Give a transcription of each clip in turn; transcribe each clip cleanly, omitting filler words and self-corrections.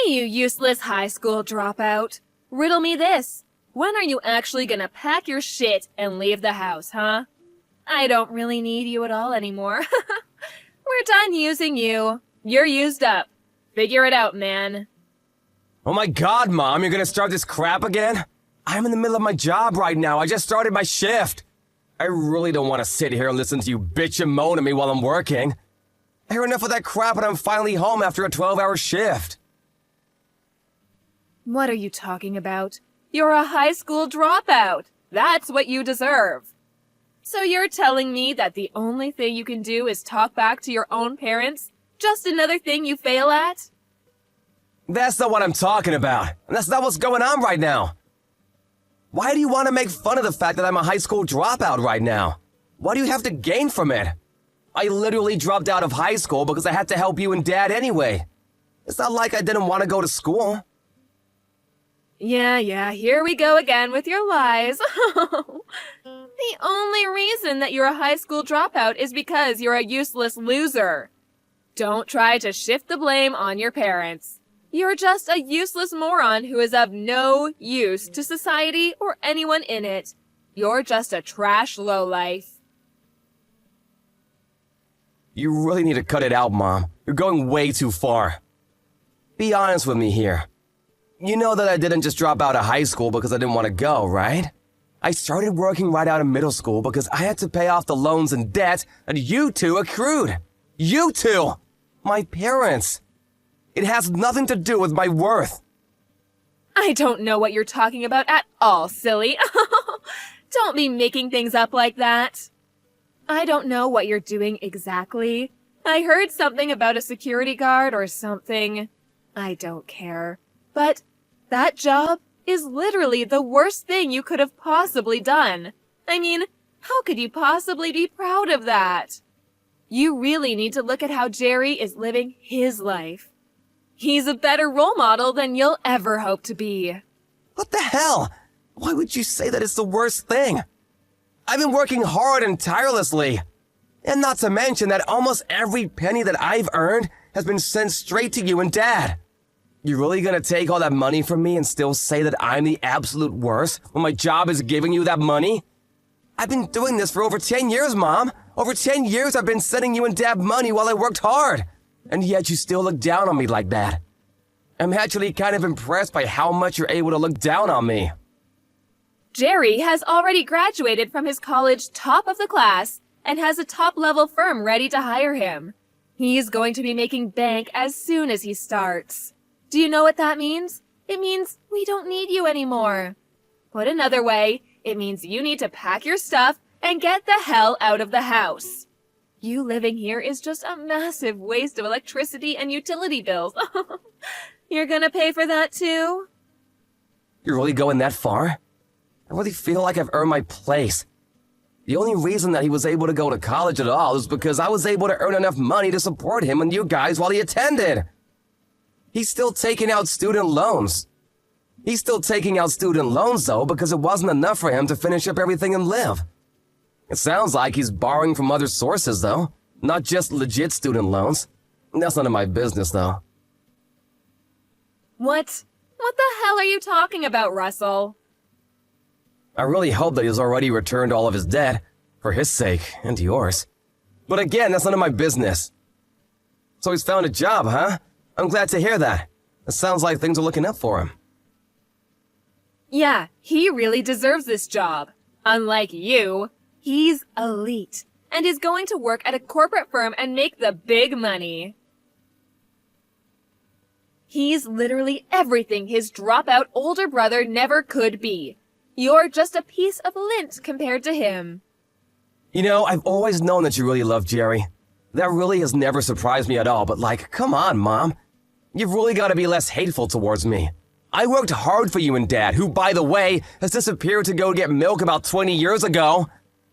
You useless high school dropout. Riddle me this. When are you actually gonna pack your shit and leave the house, huh? I don't really need you at all anymore. We're done using you. You're used up. Figure it out, man. Oh my God, Mom, you're gonna start this crap again? I'm in the middle of my job right now. I just started my shift. I really don't want to sit here and listen to you bitch and moan at me while I'm working. I heard enough of that crap and I'm finally home after a 12-hour shift. What are you talking about? You're a high school dropout. That's what you deserve. So you're telling me that the only thing you can do is talk back to your own parents? Just another thing you fail at? That's not what I'm talking about. And that's not what's going on right now. Why do you want to make fun of the fact that I'm a high school dropout right now? What do you have to gain from it? I literally dropped out of high school because I had to help you and Dad anyway. It's not like I didn't want to go to school. Yeah, here we go again with your lies. The only reason that you're a high school dropout is because you're a useless loser. Don't try to shift the blame on your parents. You're just a useless moron who is of no use to society or anyone in it. You're just a trash lowlife. You really need to cut it out, Mom. You're going way too far. Be honest with me here. You know that I didn't just drop out of high school because I didn't want to go, right? I started working right out of middle school because I had to pay off the loans and debt that you two accrued. You two! My parents. It has nothing to do with my worth. I don't know what you're talking about at all, silly. Don't be making things up like that. I don't know what you're doing exactly. I heard something about a security guard or something. I don't care. But that job is literally the worst thing you could have possibly done. I mean, how could you possibly be proud of that? You really need to look at how Jerry is living his life. He's a better role model than you'll ever hope to be. What the hell? Why would you say that it's the worst thing? I've been working hard and tirelessly. And not to mention that almost every penny that I've earned has been sent straight to you and Dad. You really gonna take all that money from me and still say that I'm the absolute worst when my job is giving you that money? I've been doing this for over 10 years, Mom. Over 10 years I've been sending you and Dad money while I worked hard. And yet you still look down on me like that. I'm actually kind of impressed by how much you're able to look down on me. Jerry has already graduated from his college top of the class and has a top-level firm ready to hire him. He's going to be making bank as soon as he starts. Do you know what that means? It means we don't need you anymore. Put another way, it means you need to pack your stuff and get the hell out of the house. You living here is just a massive waste of electricity and utility bills. You're gonna pay for that too? You're really going that far? I really feel like I've earned my place. The only reason that he was able to go to college at all is because I was able to earn enough money to support him and you guys while he attended. He's still taking out student loans. He's still taking out student loans, though, because it wasn't enough for him to finish up everything and live. It sounds like he's borrowing from other sources, though, not just legit student loans. That's none of my business, though. What the hell are you talking about, Russell? I really hope that he's already returned all of his debt, for his sake and yours. But again, that's none of my business. So he's found a job, huh? I'm glad to hear that. It sounds like things are looking up for him. Yeah, he really deserves this job. Unlike you, he's elite and is going to work at a corporate firm and make the big money. He's literally everything his dropout older brother never could be. You're just a piece of lint compared to him. You know, I've always known that you really love Jerry. That really has never surprised me at all, but like, come on, Mom. You've really got to be less hateful towards me. I worked hard for you and Dad, who, by the way, has disappeared to go get milk about 20 years ago.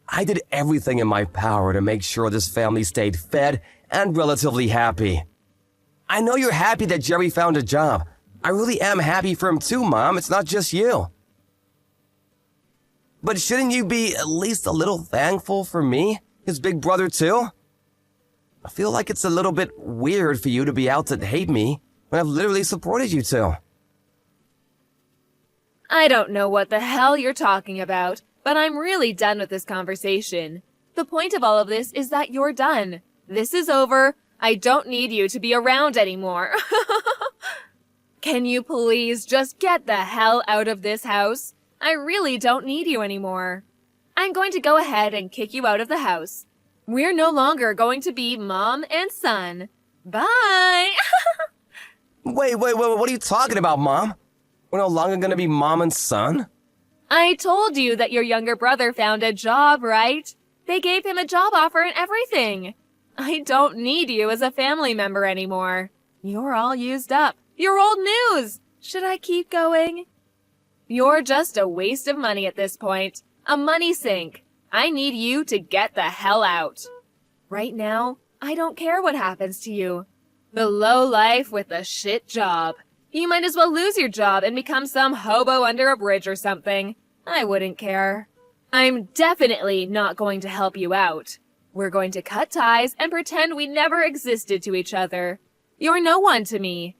I did everything in my power to make sure this family stayed fed and relatively happy. I know you're happy that Jerry found a job. I really am happy for him too, Mom. It's not just you. But shouldn't you be at least a little thankful for me, his big brother too? I feel like it's a little bit weird for you to be out to hate me when I've literally supported you two? I don't know what the hell you're talking about, but I'm really done with this conversation. The point of all of this is that you're done. This is over. I don't need you to be around anymore. Can you please just get the hell out of this house? I really don't need you anymore. I'm going to go ahead and kick you out of the house. We're no longer going to be mom and son. Bye! Wait, what are you talking about, Mom? We're no longer gonna be mom and son? I told you that your younger brother found a job, right? They gave him a job offer and everything. I don't need you as a family member anymore. You're all used up. You're old news. Should I keep going? You're just a waste of money at this point. A money sink. I need you to get the hell out. Right now, I don't care what happens to you. The low life with a shit job. You might as well lose your job and become some hobo under a bridge or something. I wouldn't care. I'm definitely not going to help you out. We're going to cut ties and pretend we never existed to each other. You're no one to me.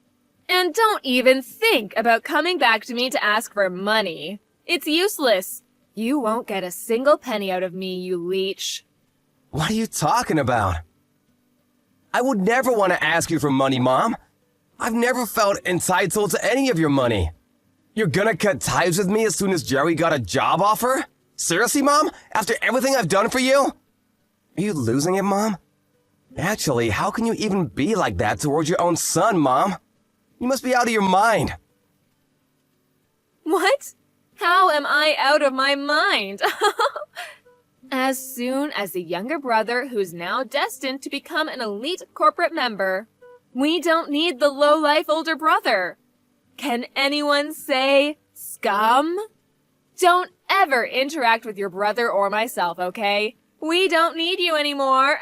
And don't even think about coming back to me to ask for money. It's useless. You won't get a single penny out of me, you leech. What are you talking about? I would never want to ask you for money, Mom. I've never felt entitled to any of your money. You're gonna cut ties with me as soon as Jerry got a job offer? Seriously, Mom? After everything I've done for you? Are you losing it, Mom? Actually, how can you even be like that towards your own son, Mom? You must be out of your mind. What? How am I out of my mind? As soon as the younger brother, who's now destined to become an elite corporate member, we don't need the low-life older brother. Can anyone say scum? Don't ever interact with your brother or myself, okay? We don't need you anymore.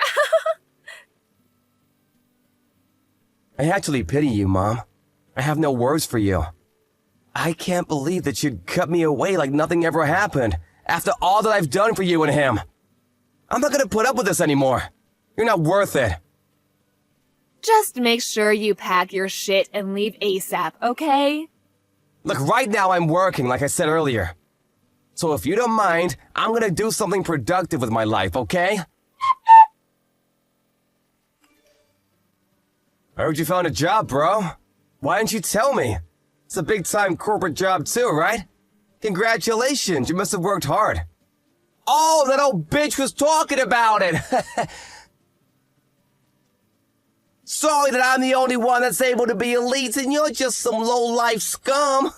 I actually pity you, Mom. I have no words for you. I can't believe that you'd cut me away like nothing ever happened after all that I've done for you and him. I'm not gonna put up with this anymore. You're not worth it. Just make sure you pack your shit and leave ASAP, okay? Look, right now I'm working, like I said earlier. So if you don't mind, I'm gonna do something productive with my life, okay? I heard you found a job, bro. Why didn't you tell me? It's a big-time corporate job too, right? Congratulations, you must have worked hard. Oh, that old bitch was talking about it! Sorry that I'm the only one that's able to be elite and you're just some low-life scum.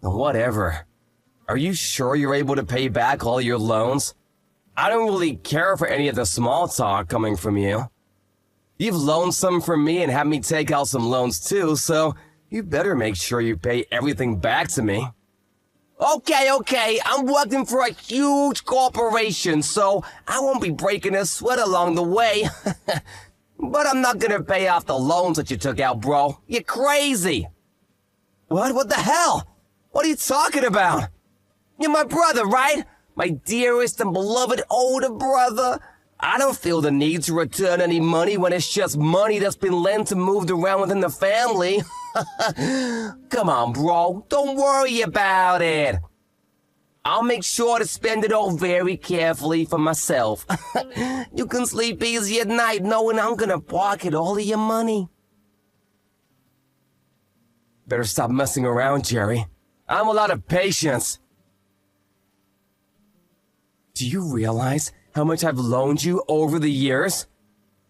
Whatever. Are you sure you're able to pay back all your loans? I don't really care for any of the small talk coming from you. You've loaned some from me and had me take out some loans too, so you better make sure you pay everything back to me. Okay, I'm working for a huge corporation, so I won't be breaking a sweat along the way. But I'm not gonna pay off the loans that you took out, bro. You're crazy. What the hell? What are you talking about? You're my brother, right? My dearest and beloved older brother. I don't feel the need to return any money when it's just money that's been lent and moved around within the family. Come on, bro. Don't worry about it. I'll make sure to spend it all very carefully for myself. You can sleep easy at night knowing I'm gonna pocket all of your money. Better stop messing around, Jerry. I'm a lot of patience. Do you realize how much I've loaned you over the years?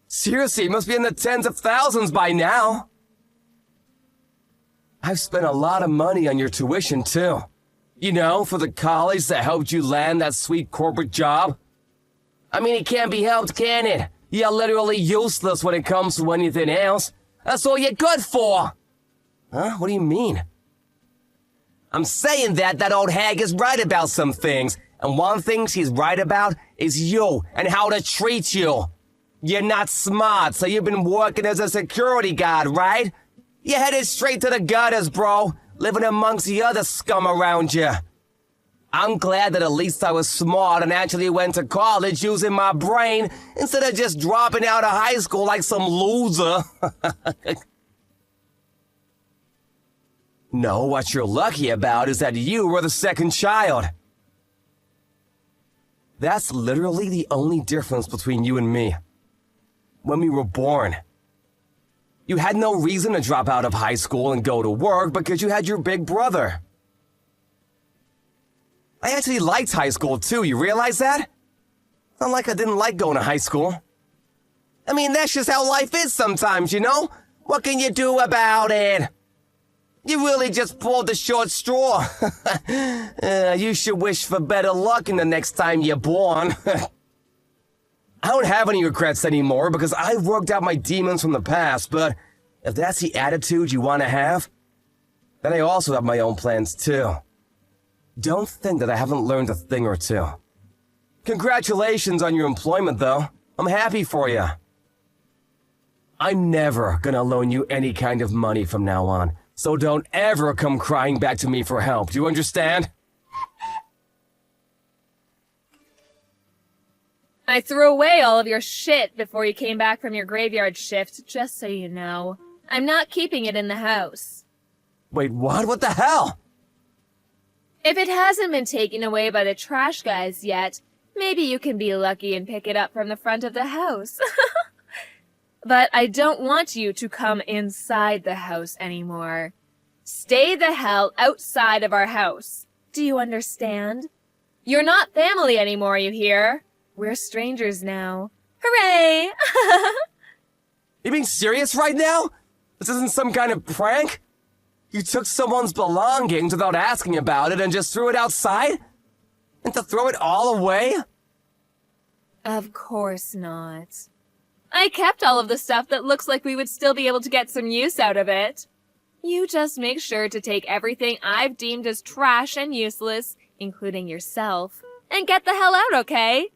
Seriously, it must be in the tens of thousands by now. I've spent a lot of money on your tuition, too. You know, for the college that helped you land that sweet corporate job. I mean, it can't be helped, can it? You're literally useless when it comes to anything else. That's all you're good for. Huh? What do you mean? I'm saying that old hag is right about some things. And one thing she's right about is you and how to treat you. You're not smart, so you've been working as a security guard, right? You're headed straight to the gutters, bro, living amongst the other scum around you. I'm glad that at least I was smart and actually went to college using my brain instead of just dropping out of high school like some loser. No, what you're lucky about is that you were the second child. That's literally the only difference between you and me. When we were born, you had no reason to drop out of high school and go to work because you had your big brother. I actually liked high school too, you realize that? Not like I didn't like going to high school. I mean, that's just how life is sometimes, you know? What can you do about it? You really just pulled the short straw. You should wish for better luck in the next time you're born. I don't have any regrets anymore because I worked out my demons from the past, but if that's the attitude you want to have, then I also have my own plans too. Don't think that I haven't learned a thing or two. Congratulations on your employment, though. I'm happy for you. I'm never gonna loan you any kind of money from now on, so don't ever come crying back to me for help. Do you understand? I threw away all of your shit before you came back from your graveyard shift, just so you know. I'm not keeping it in the house. Wait, what? What the hell? If it hasn't been taken away by the trash guys yet, maybe you can be lucky and pick it up from the front of the house. But I don't want you to come inside the house anymore. Stay the hell outside of our house. Do you understand? You're not family anymore, you hear? We're strangers now. Hooray! You being serious right now? This isn't some kind of prank? You took someone's belongings without asking about it and just threw it outside? And to throw it all away? Of course not. I kept all of the stuff that looks like we would still be able to get some use out of it. You just make sure to take everything I've deemed as trash and useless, including yourself, and get the hell out, okay?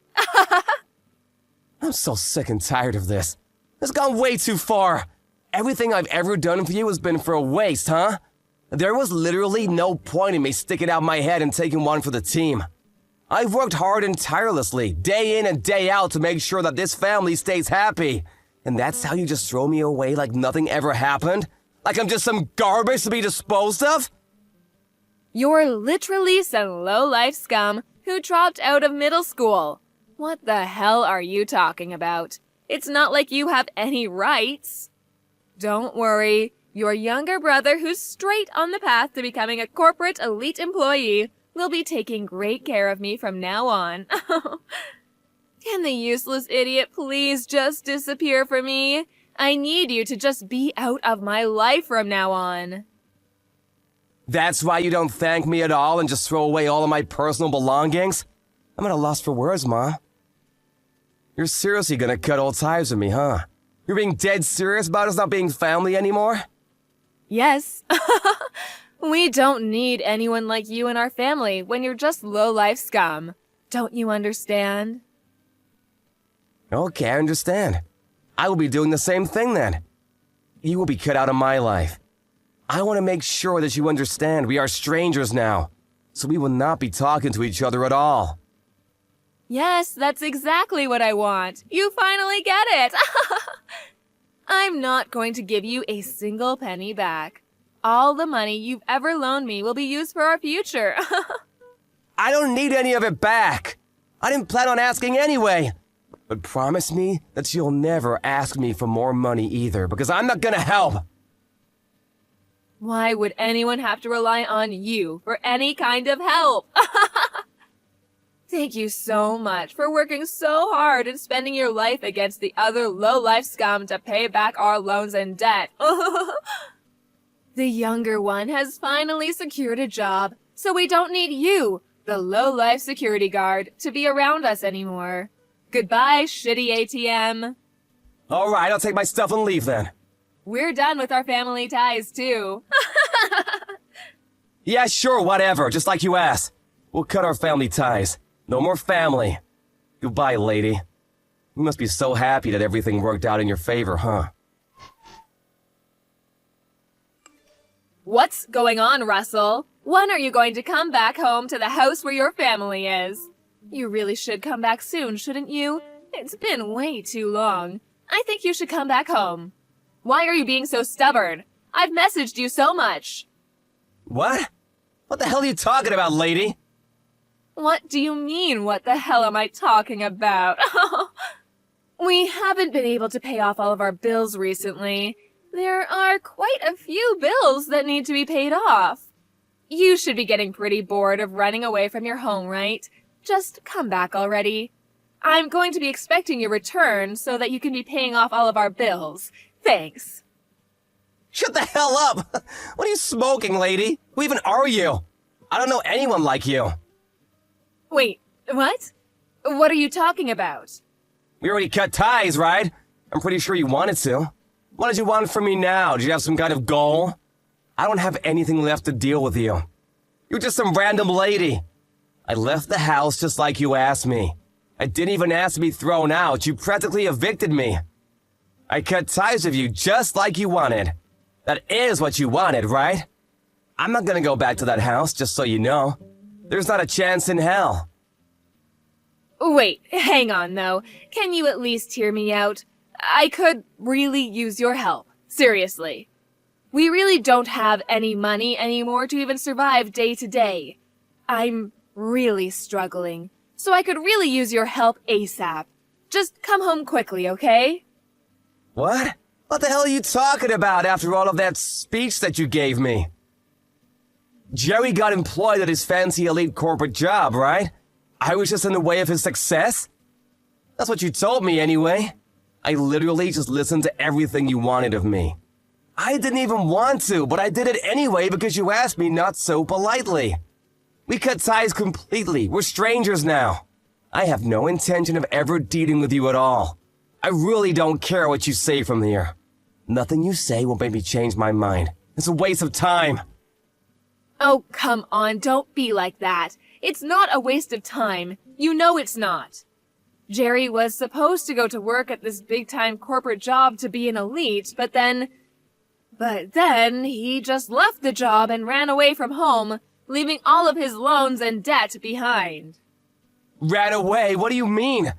I'm so sick and tired of this. It's gone way too far. Everything I've ever done for you has been for a waste, huh? There was literally no point in me sticking out my head and taking one for the team. I've worked hard and tirelessly, day in and day out, to make sure that this family stays happy. And that's how you just throw me away like nothing ever happened? Like I'm just some garbage to be disposed of? You're literally some low-life scum who dropped out of middle school. What the hell are you talking about? It's not like you have any rights. Don't worry, your younger brother, who's straight on the path to becoming a corporate elite employee, will be taking great care of me from now on. Can the useless idiot please just disappear from me? I need you to just be out of my life from now on. That's why you don't thank me at all and just throw away all of my personal belongings? I'm at a loss for words, Ma. You're seriously gonna cut all ties with me, huh? You're being dead serious about us not being family anymore? Yes. We don't need anyone like you in our family when you're just low-life scum. Don't you understand? Okay, I understand. I will be doing the same thing then. You will be cut out of my life. I want to make sure that you understand we are strangers now, so we will not be talking to each other at all. Yes, that's exactly what I want. You finally get it. I'm not going to give you a single penny back. All the money you've ever loaned me will be used for our future. I don't need any of it back. I didn't plan on asking anyway. But promise me that you'll never ask me for more money either, because I'm not gonna help. Why would anyone have to rely on you for any kind of help? Thank you so much for working so hard and spending your life against the other low-life scum to pay back our loans and debt. The younger one has finally secured a job, so we don't need you, the low-life security guard, to be around us anymore. Goodbye, shitty ATM. All right, I'll take my stuff and leave then. We're done with our family ties, too. Yeah, sure, whatever, just like you asked. We'll cut our family ties. No more family. Goodbye, lady. You must be so happy that everything worked out in your favor, huh? What's going on, Russell? When are you going to come back home to the house where your family is? You really should come back soon, shouldn't you? It's been way too long. I think you should come back home. Why are you being so stubborn? I've messaged you so much. What? What the hell are you talking about, lady? What do you mean, what the hell am I talking about? We haven't been able to pay off all of our bills recently. There are quite a few bills that need to be paid off. You should be getting pretty bored of running away from your home, right? Just come back already. I'm going to be expecting your return so that you can be paying off all of our bills. Thanks. Shut the hell up! What are you smoking, lady? Who even are you? I don't know anyone like you. Wait, what? What are you talking about? We already cut ties, right? I'm pretty sure you wanted to. What did you want from me now? Did you have some kind of goal? I don't have anything left to deal with you. You're just some random lady. I left the house just like you asked me. I didn't even ask to be thrown out. You practically evicted me. I cut ties with you just like you wanted. That is what you wanted, right? I'm not gonna go back to that house, just so you know. There's not a chance in hell. Wait, hang on though. Can you at least hear me out? I could really use your help. Seriously. We really don't have any money anymore to even survive day to day. I'm really struggling, so I could really use your help ASAP. Just come home quickly, okay? What? What the hell are you talking about after all of that speech that you gave me? Jerry got employed at his fancy elite corporate job, right? I was just in the way of his success? That's what you told me anyway. I literally just listened to everything you wanted of me. I didn't even want to, but I did it anyway because you asked me not so politely. We cut ties completely. We're strangers now. I have no intention of ever dealing with you at all. I really don't care what you say from here. Nothing you say will make me change my mind. It's a waste of time. Oh, come on, don't be like that. It's not a waste of time. You know it's not. Jerry was supposed to go to work at this big-time corporate job to be an elite, but then he just left the job and ran away from home, leaving all of his loans and debt behind. Ran away? What do you mean?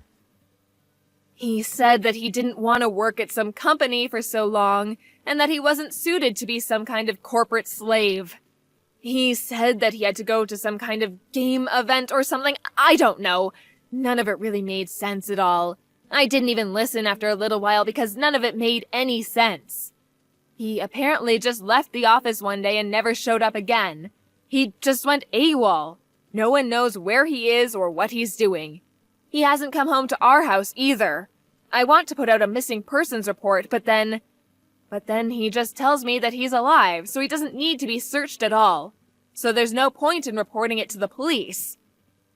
He said that he didn't want to work at some company for so long, and that he wasn't suited to be some kind of corporate slave. He said that he had to go to some kind of game event or something. I don't know. None of it really made sense at all. I didn't even listen after a little while because none of it made any sense. He apparently just left the office one day and never showed up again. He just went AWOL. No one knows where he is or what he's doing. He hasn't come home to our house either. I want to put out a missing persons report, but then he just tells me that he's alive, so he doesn't need to be searched at all. So there's no point in reporting it to the police.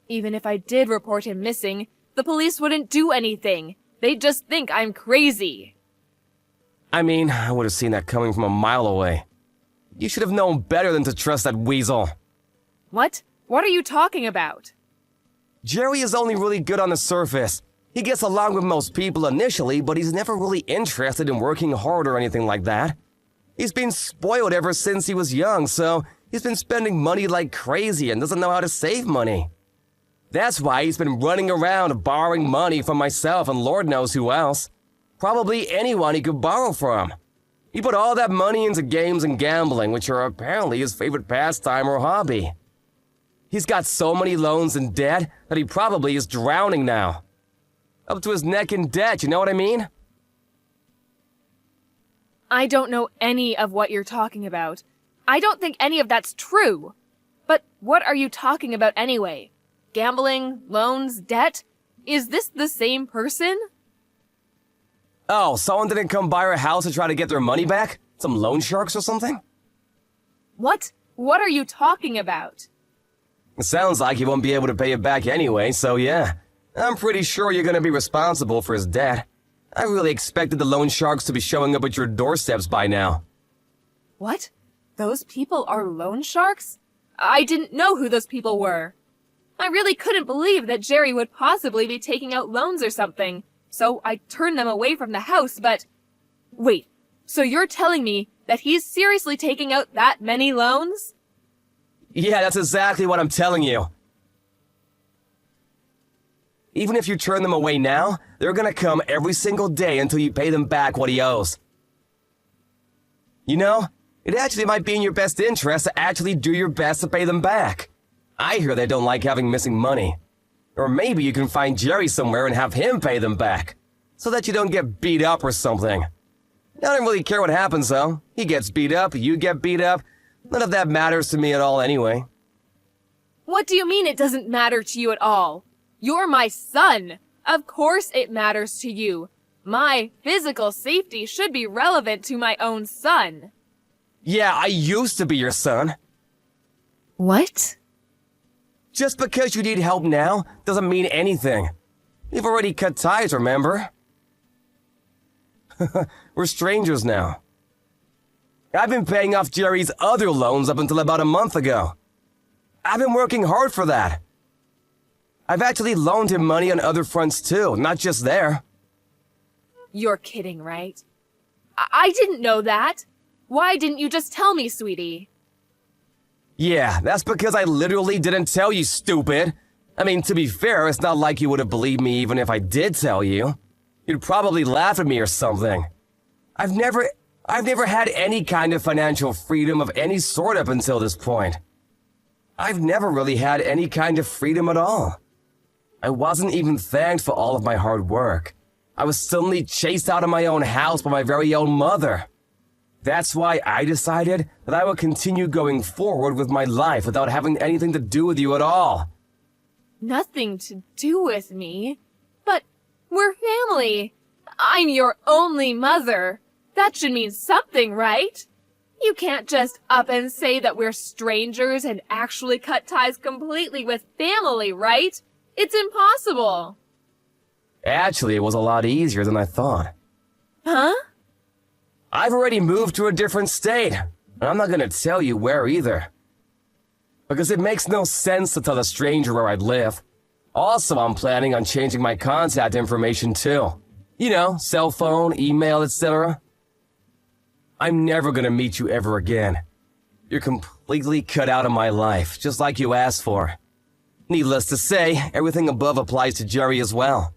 Even if I did report him missing, the police wouldn't do anything. They'd just think I'm crazy. I mean, I would have seen that coming from a mile away. You should have known better than to trust that weasel. What? What are you talking about? Jerry is only really good on the surface. He gets along with most people initially, but he's never really interested in working hard or anything like that. He's been spoiled ever since he was young, so he's been spending money like crazy and doesn't know how to save money. That's why he's been running around borrowing money from myself and Lord knows who else. Probably anyone he could borrow from. He put all that money into games and gambling, which are apparently his favorite pastime or hobby. He's got so many loans and debt that he probably is drowning now. Up to his neck in debt, you know what I mean? I don't know any of what you're talking about. I don't think any of that's true. But what are you talking about anyway? Gambling, loans, debt? Is this the same person? Oh, someone didn't come by our house to try to get their money back? Some loan sharks or something? What? What are you talking about? It sounds like he won't be able to pay it back anyway, so yeah. I'm pretty sure you're gonna be responsible for his debt. I really expected the loan sharks to be showing up at your doorsteps by now. What? Those people are loan sharks? I didn't know who those people were. I really couldn't believe that Jerry would possibly be taking out loans or something, so I turned them away from the house, but... Wait, so you're telling me that he's seriously taking out that many loans? Yeah, that's exactly what I'm telling you. Even if you turn them away now, they're gonna come every single day until you pay them back what he owes. You know, It actually might be in your best interest to actually do your best to pay them back. I hear they don't like having missing money. Or maybe you can find Jerry somewhere and have him pay them back, so that you don't get beat up or something. I don't really care what happens, though. He gets beat up, you get beat up. None of that matters to me at all anyway. What do you mean it doesn't matter to you at all? You're my son. Of course it matters to you. My physical safety should be relevant to my own son. Yeah, I used to be your son. What? Just because you need help now doesn't mean anything. We've already cut ties, remember? We're strangers now. I've been paying off Jerry's other loans up until about a month ago. I've been working hard for that. I've actually loaned him money on other fronts too, not just there. You're kidding, right? I didn't know that. Why didn't you just tell me, sweetie? Yeah, that's because I literally didn't tell you, stupid. I mean, to be fair, it's not like you would have believed me even if I did tell you. You'd probably laugh at me or something. I've never had any kind of financial freedom of any sort up until this point. I've never really had any kind of freedom at all. I wasn't even thanked for all of my hard work. I was suddenly chased out of my own house by my very own mother. That's why I decided that I would continue going forward with my life without having anything to do with you at all. Nothing to do with me? But we're family. I'm your only mother. That should mean something, right? You can't just up and say that we're strangers and actually cut ties completely with family, right? It's impossible. Actually, it was a lot easier than I thought. Huh? I've already moved to a different state, and I'm not gonna tell you where either. Because it makes no sense to tell a stranger where I'd live. Also, I'm planning on changing my contact information too. You know, cell phone, email, etc. I'm never gonna meet you ever again. You're completely cut out of my life, just like you asked for. Needless to say, everything above applies to Jerry as well.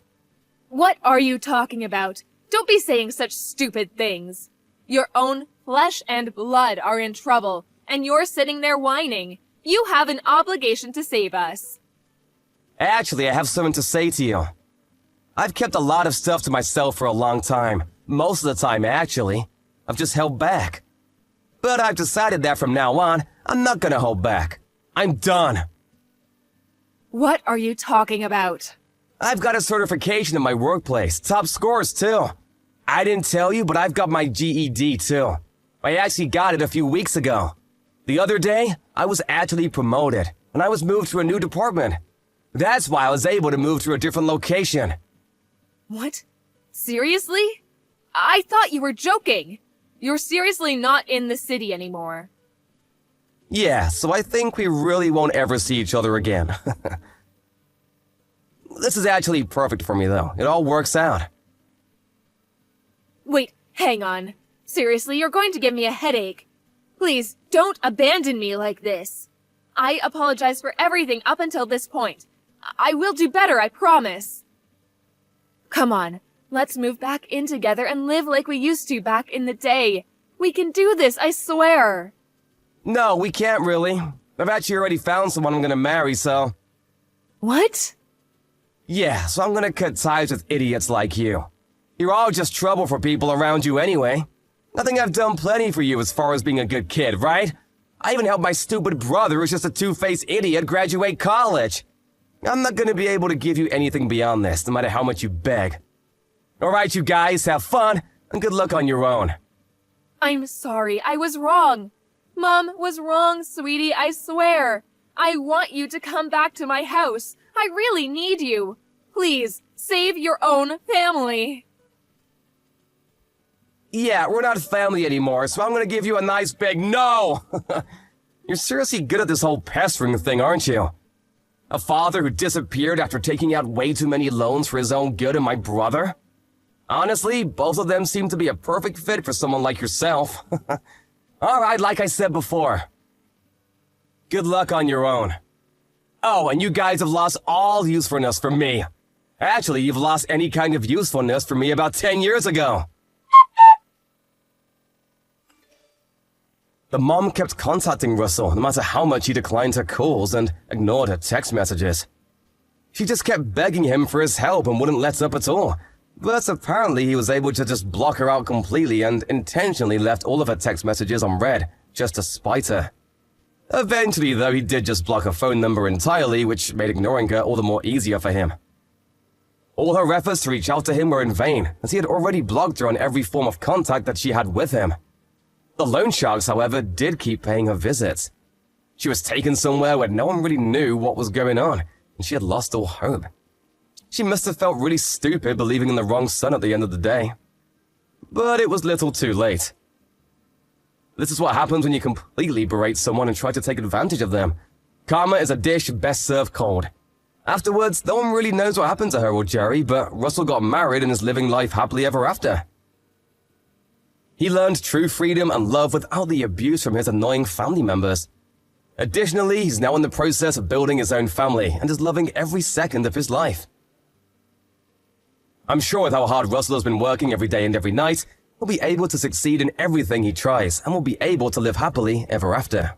What are you talking about? Don't be saying such stupid things. Your own flesh and blood are in trouble, and you're sitting there whining. You have an obligation to save us. Actually, I have something to say to you. I've kept a lot of stuff to myself for a long time. Most of the time, actually. I've just held back. But I've decided that from now on, I'm not gonna hold back. I'm done. What are you talking about? I've got a certification in my workplace, top scores too. I didn't tell you, but I've got my GED too. I actually got it a few weeks ago. The other day, I was actually promoted, and I was moved to a new department. That's why I was able to move to a different location. What? Seriously? I thought you were joking. You're seriously not in the city anymore. Yeah, so I think we really won't ever see each other again. This is actually perfect for me though. It all works out. Wait, hang on. Seriously, you're going to give me a headache. Please, don't abandon me like this. I apologize for everything up until this point. I will do better, I promise. Come on, let's move back in together and live like we used to back in the day. We can do this, I swear. No, we can't really. I've actually already found someone I'm gonna marry, so... What? Yeah, so I'm gonna cut ties with idiots like you. You're all just trouble for people around you anyway. I think I've done plenty for you as far as being a good kid, right? I even helped my stupid brother, who's just a two-faced idiot, graduate college. I'm not gonna be able to give you anything beyond this, no matter how much you beg. Alright, you guys, have fun, and good luck on your own. I'm sorry, I was wrong. Mom was wrong, sweetie, I swear. I want you to come back to my house. I really need you. Please, save your own family. Yeah, we're not family anymore, so I'm gonna give you a nice big no! You're seriously good at this whole pestering thing, aren't you? A father who disappeared after taking out way too many loans for his own good and my brother? Honestly, both of them seem to be a perfect fit for someone like yourself. Alright, like I said before. Good luck on your own. Oh, and you guys have lost all usefulness for me. Actually, you've lost any kind of usefulness for me about 10 years ago. The mom kept contacting Russell no matter how much he declined her calls and ignored her text messages. She just kept begging him for his help and wouldn't let up at all. But apparently he was able to just block her out completely and intentionally left all of her text messages unread, just to spite her. Eventually, though, he did just block her phone number entirely, which made ignoring her all the more easier for him. All her efforts to reach out to him were in vain, as he had already blocked her on every form of contact that she had with him. The loan sharks, however, did keep paying her visits. She was taken somewhere where no one really knew what was going on, and she had lost all hope. She must have felt really stupid believing in the wrong son at the end of the day. But it was little too late. This is what happens when you completely berate someone and try to take advantage of them. Karma is a dish best served cold. Afterwards, no one really knows what happened to her or Jerry, but Russell got married and is living life happily ever after. He learned true freedom and love without the abuse from his annoying family members. Additionally, he's now in the process of building his own family and is loving every second of his life. I'm sure with how hard Russell has been working every day and every night, he'll be able to succeed in everything he tries and will be able to live happily ever after.